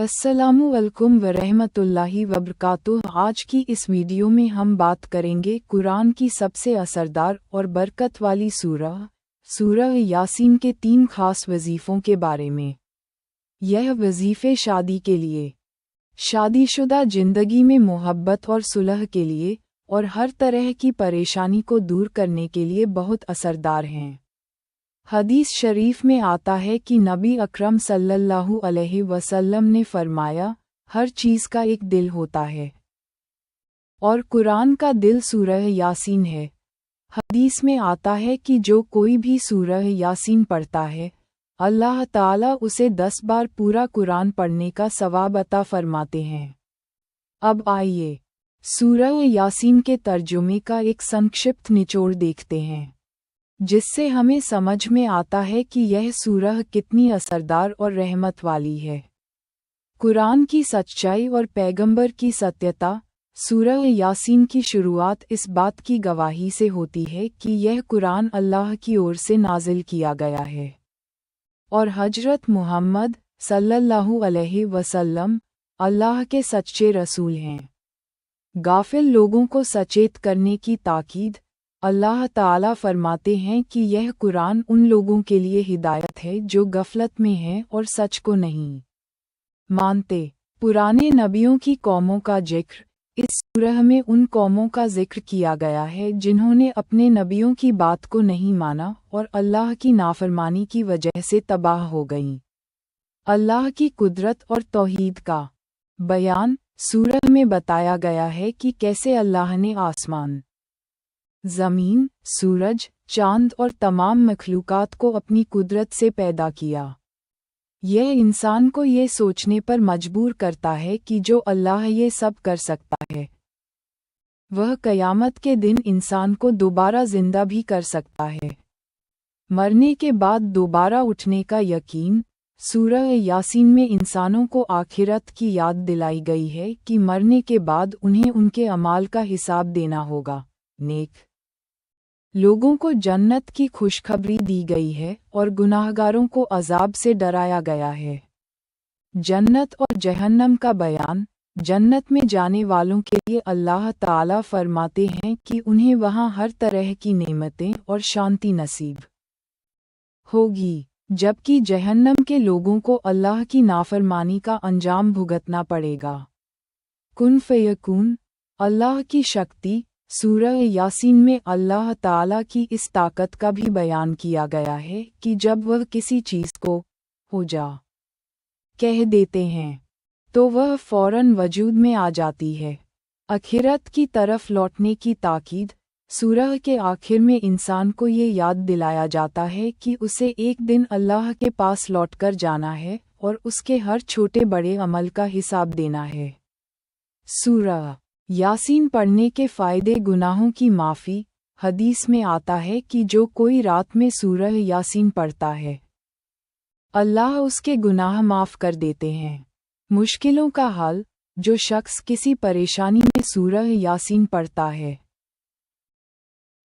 अस्सलामु अलैकुम वरहमतुल्लाहि वबरकातुह। आज की इस वीडियो में हम बात करेंगे कुरान की सबसे असरदार और बरकत वाली सूरह यासीन के 3 खास वजीफ़ों के बारे में। यह वजीफ़े शादी के लिए, शादीशुदा जिंदगी में मोहब्बत और सुलह के लिए और हर तरह की परेशानी को दूर करने के लिए बहुत असरदार हैं। हदीस शरीफ में आता है कि नबी अकरम सल्लल्लाहु अलैहि वसल्लम ने फरमाया, हर चीज़ का एक दिल होता है और कुरान का दिल सूरह यासीन है। हदीस में आता है कि जो कोई भी सूरह यासीन पढ़ता है, अल्लाह ताला उसे 10 बार पूरा कुरान पढ़ने का सवाब अता फरमाते हैं। अब आइए सूरह यासीन के तर्जुमे का एक संक्षिप्त निचोड़ देखते हैं, जिससे हमें समझ में आता है कि यह सूरह कितनी असरदार और रहमत वाली है। कुरान की सच्चाई और पैगंबर की सत्यता। सूरह यासीन की शुरुआत इस बात की गवाही से होती है कि यह कुरान अल्लाह की ओर से नाजिल किया गया है और हजरत मुहम्मद सल्लल्लाहु अलैहि वसल्लम अल्लाह के सच्चे रसूल हैं। गाफिल लोगों को सचेत करने की ताकीद। अल्लाह ताला फरमाते हैं कि यह कुरान उन लोगों के लिए हिदायत है जो गफलत में हैं और सच को नहीं मानते। पुराने नबियों की कौमों का जिक्र। इस सूरह में उन कौमों का जिक्र किया गया है जिन्होंने अपने नबियों की बात को नहीं माना और अल्लाह की नाफरमानी की वजह से तबाह हो गईं। अल्लाह की कुदरत और तौहीद का बयान। सूरह में बताया गया है कि कैसे अल्लाह ने आसमान, ज़मीन, सूरज, चांद और तमाम मखलूकात को अपनी कुदरत से पैदा किया। यह इंसान को ये सोचने पर मजबूर करता है कि जो अल्लाह ये सब कर सकता है, वह क़यामत के दिन इंसान को दोबारा जिंदा भी कर सकता है। मरने के बाद दोबारा उठने का यकीन। सूरह यासीन में इंसानों को आखिरत की याद दिलाई गई है कि मरने के बाद उन्हें उनके अमाल का हिसाब देना होगा। नेक लोगों को जन्नत की खुशखबरी दी गई है और गुनाहगारों को अजाब से डराया गया है। जन्नत और जहन्नम का बयान। जन्नत में जाने वालों के लिए अल्लाह ताला फरमाते हैं कि उन्हें वहां हर तरह की नेमतें और शांति नसीब होगी, जबकि जहन्नम के लोगों को अल्लाह की नाफरमानी का अंजाम भुगतना पड़ेगा। कुन फयकून। अल्लाह की शक्ति। सूरह यासीन में अल्लाह ताला की इस ताकत का भी बयान किया गया है कि जब वह किसी चीज़ को हो जा कह देते हैं तो वह फौरन वजूद में आ जाती है। आखिरत की तरफ लौटने की ताकीद। सूरह के आखिर में इंसान को ये याद दिलाया जाता है कि उसे एक दिन अल्लाह के पास लौटकर जाना है और उसके हर छोटे बड़े अमल का हिसाब देना है। सूरह यासीन पढ़ने के फ़ायदे। गुनाहों की माफ़ी। हदीस में आता है कि जो कोई रात में सूरह यासीन पढ़ता है, अल्लाह उसके गुनाह माफ़ कर देते हैं। मुश्किलों का हल। जो शख्स किसी परेशानी में सूरह यासीन पढ़ता है,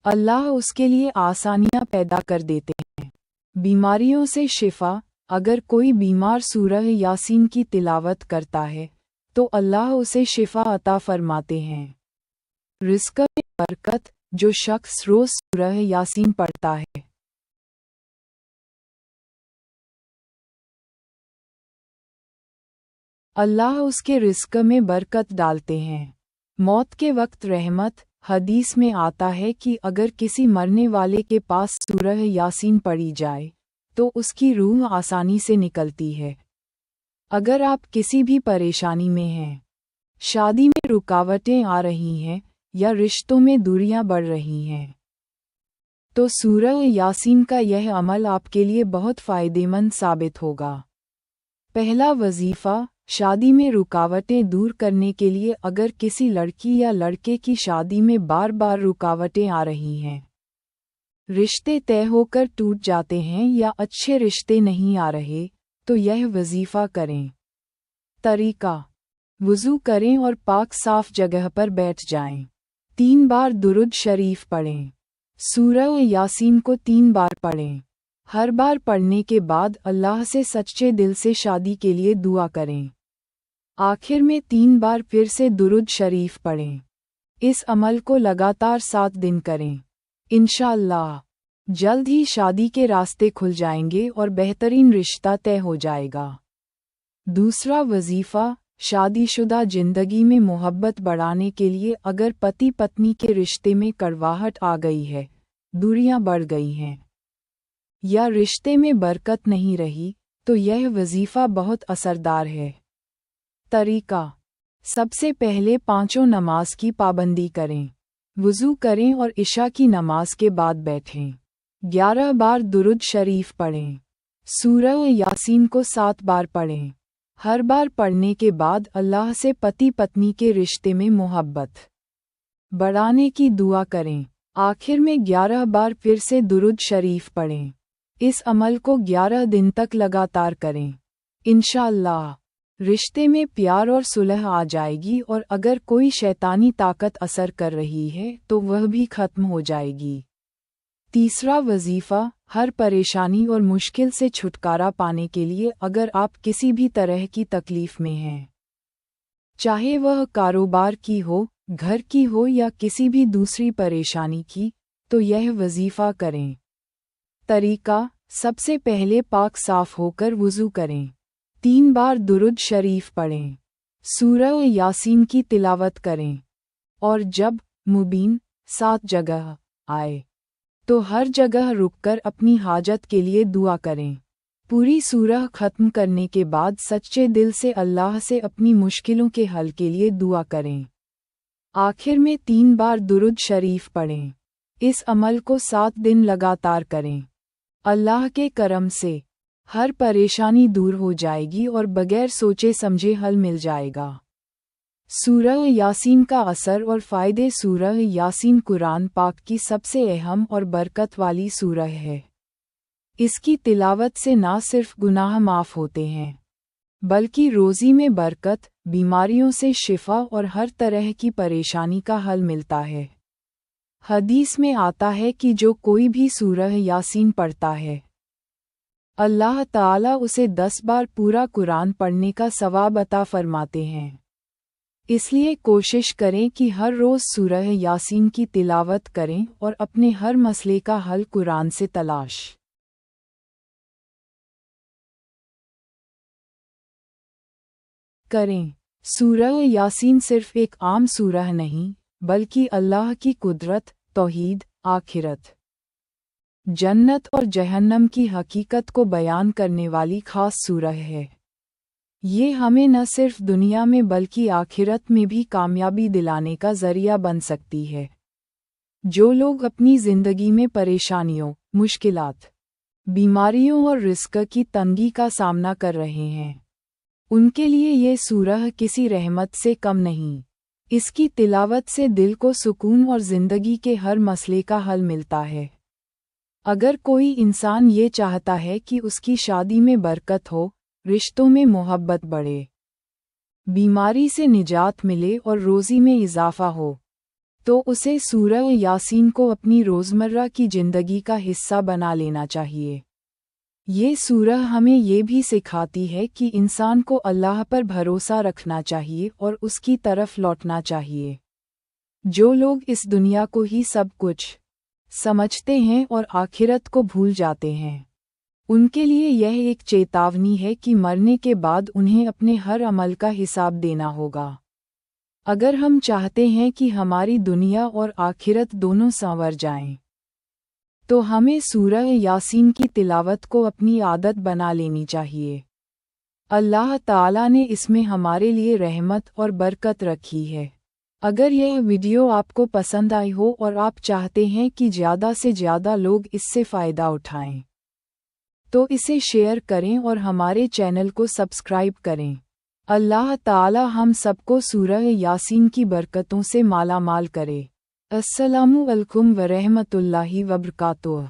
अल्लाह उसके लिए आसानियां पैदा कर देते हैं। बीमारियों से शिफा। अगर कोई बीमार सूरह यासीन की तिलावत करता है तो अल्लाह उसे शिफा अता फरमाते हैं। रिज़्क़ में बरकत। जो शख्स रोज़ सूरह यासीन पढ़ता है, अल्लाह उसके रिज़्क़ में बरकत डालते हैं। मौत के वक्त रहमत। हदीस में आता है कि अगर किसी मरने वाले के पास सूरह यासीन पढ़ी जाए तो उसकी रूह आसानी से निकलती है। अगर आप किसी भी परेशानी में हैं, शादी में रुकावटें आ रही हैं या रिश्तों में दूरियां बढ़ रही हैं, तो सूरह यासीन का यह अमल आपके लिए बहुत फ़ायदेमंद साबित होगा। पहला वजीफ़ा। शादी में रुकावटें दूर करने के लिए अगर किसी लड़की या लड़के की शादी में बार बार रुकावटें आ रही हैं, रिश्ते तय होकर टूट जाते हैं या अच्छे रिश्ते नहीं आ रहे, तो यह वजीफ़ा करें। तरीका। वुज़ू करें और पाक साफ जगह पर बैठ जाएं। 3 बार दुरूद शरीफ पढ़ें। सूरह यासीन को 3 बार पढ़ें। हर बार पढ़ने के बाद अल्लाह से सच्चे दिल से शादी के लिए दुआ करें। आखिर में 3 बार फिर से दुरूद शरीफ पढ़ें। इस अमल को लगातार 7 दिन करें। इंशाअल्लाह जल्द ही शादी के रास्ते खुल जाएंगे और बेहतरीन रिश्ता तय हो जाएगा। दूसरा वजीफ़ा, शादीशुदा जिंदगी में मोहब्बत बढ़ाने के लिए अगर पति पत्नी के रिश्ते में कड़वाहट आ गई है, दूरियां बढ़ गई हैं या रिश्ते में बरकत नहीं रही, तो यह वजीफ़ा बहुत असरदार है। तरीका: सबसे पहले 5 नमाज की पाबंदी करें। वुज़ू करें और इशा की नमाज के बाद बैठें। 11 बार दुरूद शरीफ पढ़ें। सूरह यासीन को 7 बार पढ़ें। हर बार पढ़ने के बाद अल्लाह से पति पत्नी के रिश्ते में मोहब्बत बढ़ाने की दुआ करें। आखिर में 11 बार फिर से दुरूद शरीफ पढ़ें। इस अमल को 11 दिन तक लगातार करें। इंशाअल्लाह रिश्ते में प्यार और सुलह आ जाएगी और अगर कोई शैतानी ताकत असर कर रही है तो वह भी खत्म हो जाएगी। तीसरा वजीफ़ा, हर परेशानी और मुश्किल से छुटकारा पाने के लिए अगर आप किसी भी तरह की तकलीफ में हैं, चाहे वह कारोबार की हो, घर की हो या किसी भी दूसरी परेशानी की, तो यह वजीफ़ा करें। तरीका: सबसे पहले पाक साफ होकर वुज़ू करें। 3 बार दुरूद शरीफ पढ़ें। सूरह यासीन की तिलावत करें और जब मुबीन 7 जगह आए तो हर जगह रुककर अपनी हाजत के लिए दुआ करें। पूरी सूरह खत्म करने के बाद सच्चे दिल से अल्लाह से अपनी मुश्किलों के हल के लिए दुआ करें। आखिर में 3 बार दुरूद शरीफ पढ़ें। इस अमल को 7 दिन लगातार करें। अल्लाह के करम से हर परेशानी दूर हो जाएगी और बगैर सोचे समझे हल मिल जाएगा। सूरह यासीन का असर और फ़ायदे। सूरह यासीन कुरान पाक की सबसे अहम और बरकत वाली सूरह है। इसकी तिलावत से न सिर्फ गुनाह माफ़ होते हैं, बल्कि रोज़ी में बरकत, बीमारियों से शिफा और हर तरह की परेशानी का हल मिलता है। हदीस में आता है कि जो कोई भी सूरह यासीन पढ़ता है, अल्लाह ताला उसे 10 बार पूरा कुरान पढ़ने का सवाब अता फरमाते हैं। इसलिए कोशिश करें कि हर रोज़ सूरह यासीन की तिलावत करें और अपने हर मसले का हल कुरान से तलाश करें। सूरह यासीन सिर्फ एक आम सूरह नहीं, बल्कि अल्लाह की कुदरत, तौहीद, आखिरत, जन्नत और जहन्नम की हकीकत को बयान करने वाली खास सूरह है। ये हमें न सिर्फ दुनिया में बल्कि आखिरत में भी कामयाबी दिलाने का ज़रिया बन सकती है। जो लोग अपनी ज़िंदगी में परेशानियों, मुश्किलात, बीमारियों और रिस्क की तंगी का सामना कर रहे हैं, उनके लिए ये सूरह किसी रहमत से कम नहीं। इसकी तिलावत से दिल को सुकून और ज़िंदगी के हर मसले का हल मिलता है। अगर कोई इंसान ये चाहता है कि उसकी शादी में बरकत हो, रिश्तों में मोहब्बत बढ़े, बीमारी से निजात मिले और रोज़ी में इजाफा हो, तो उसे सूरह यासीन को अपनी रोज़मर्रा की ज़िंदगी का हिस्सा बना लेना चाहिए। ये सूरह हमें ये भी सिखाती है कि इंसान को अल्लाह पर भरोसा रखना चाहिए और उसकी तरफ लौटना चाहिए। जो लोग इस दुनिया को ही सब कुछ समझते हैं और आखिरत को भूल जाते हैं, उनके लिए यह एक चेतावनी है कि मरने के बाद उन्हें अपने हर अमल का हिसाब देना होगा। अगर हम चाहते हैं कि हमारी दुनिया और आखिरत दोनों संवर जाएं, तो हमें सूरह यासीन की तिलावत को अपनी आदत बना लेनी चाहिए। अल्लाह ताला ने इसमें हमारे लिए रहमत और बरकत रखी है। अगर यह वीडियो आपको पसंद आई हो और आप चाहते हैं कि ज़्यादा से ज़्यादा लोग इससे फ़ायदा उठाएं, तो इसे शेयर करें और हमारे चैनल को सब्सक्राइब करें। अल्लाह ताला हम सबको सूरह यासीन की बरकतों से माला माल करे। अस्सलामु अलैकुम व रहमतुल्लाहि व बरकातुहू।